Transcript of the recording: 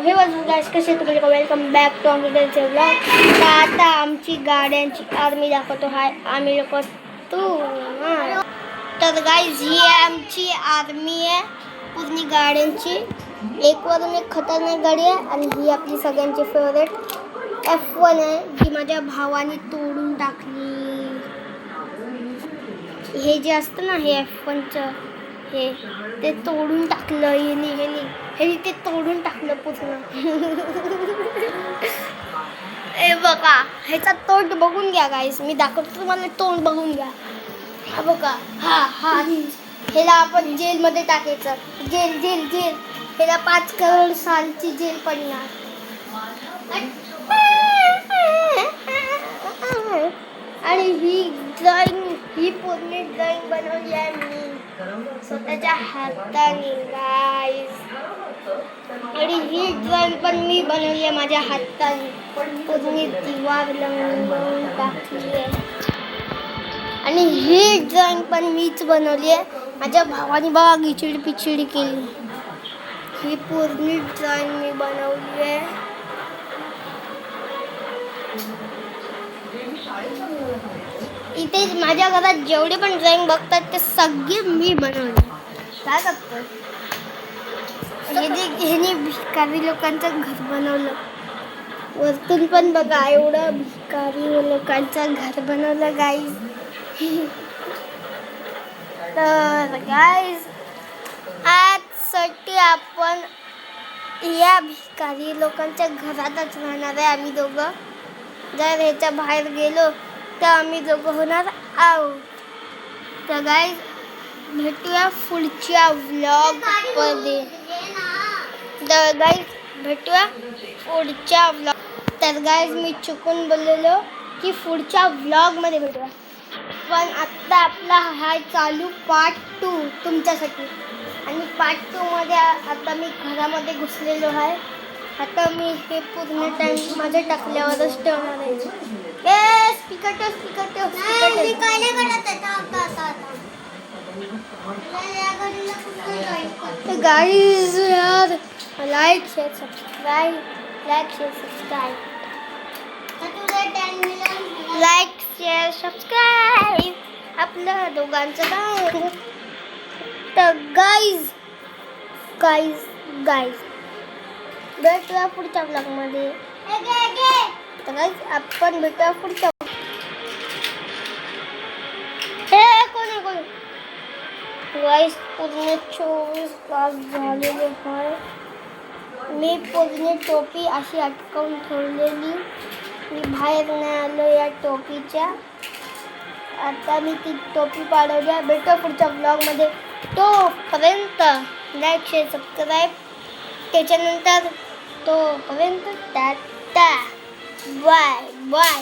Hey guys कसे तुम्ही welcome back to आमचे व्लॉग. तर आता आमची गाड्यांची आर्मी दाखवतो. हाय आम्ही लोक तू तर गाइस ही आमची आर्मी आहे पूर्ण गाड्यांची. एक वरून एक खतरनाक गाडी आहे आणि ही आपली सगळ्यांची फेवरेट F1 आहे जी माझ्या भावाने तोडून टाकली. हे जे असतं ना हे F1चं हे ते तोडून टाकलं हे ते तोडून टाकलं पूर्ण. ए बघा ह्याचा तोंड बघून घ्या गाईस. मी दाखवतो तुम्हाला तोंड बघून घ्या. हा बघा हा ह्याला आपण जेलमध्ये टाकायचं. जेल ह्याला 5 करोड सालची जेल पडणार. आणि ही पूर्ण ड्रॉइंग बनवली आहे मी स्वतःच्या हाताने गाईस. आणि ही ड्रॉइंग पण मी बनवली आहे माझ्या हाताने. पूर्ण दिवार रंगवून टाकली आहे. आणि ही ड्रॉइंग पण मीच बनवली आहे. माझ्या भावाने बघा गिचिड पिचिडी केली. ही पूर्ण ड्रॉइंग मी बनवली आहे. इथे माझ्या घरात जेवढे पण ड्रॉइंग बघतात ते सगळे मी बनवले. काय करतो ह्याने भिकारी लोकांचं घर बनवलं. वरतून पण बघा एवढं भिकारी लोकांचं घर बनवलं गाईज. तर गाईज आजसाठी आपण या भिकारी लोकांच्या घरातच राहणार आहे आम्ही दोघं. जर ह्याच्या बाहेर गेलो तर आम्ही दोघं होणार आहोत. तर गाईज भेटूया पुढच्या व्लॉगमध्ये. तर गाईज भेटूया पुढच्या व्लॉग. तर गाईज मी चुकून बोललेलो की पुढच्या व्लॉगमध्ये भेटूया. पण आत्ता आपला हा चालू पार्ट 2 तुमच्यासाठी. आणि पार्ट 2 मध्ये आता मी घरामध्ये घुसलेलो आहे. आता मी हे पूर्ण टाइम माझ्या टाकल्यावरच ठेवणार आहे. स्पीकर ठेव. गाईज यार लाईक शेअर सबस्क्राईब. आपलं दोघांचं काय. तर गाईज भेटूया पुढच्या ब्लॉगमध्ये. तर गाईज आपण भेटूया पुढच्या. कोण गाईज पूर्ण 24 तास झालेले आहे. मी पूर्ण टोपी अशी अटकवून ठेवलेली. मी बाहेर नाही आलो या टोपीच्या. आता मी ती टोपी पाडवली. भेटू पुढच्या ब्लॉगमध्ये. तोपर्यंत लाईक शेअर सबस्क्राईब. त्याच्यानंतर तोपर्यंत टाटा बाय.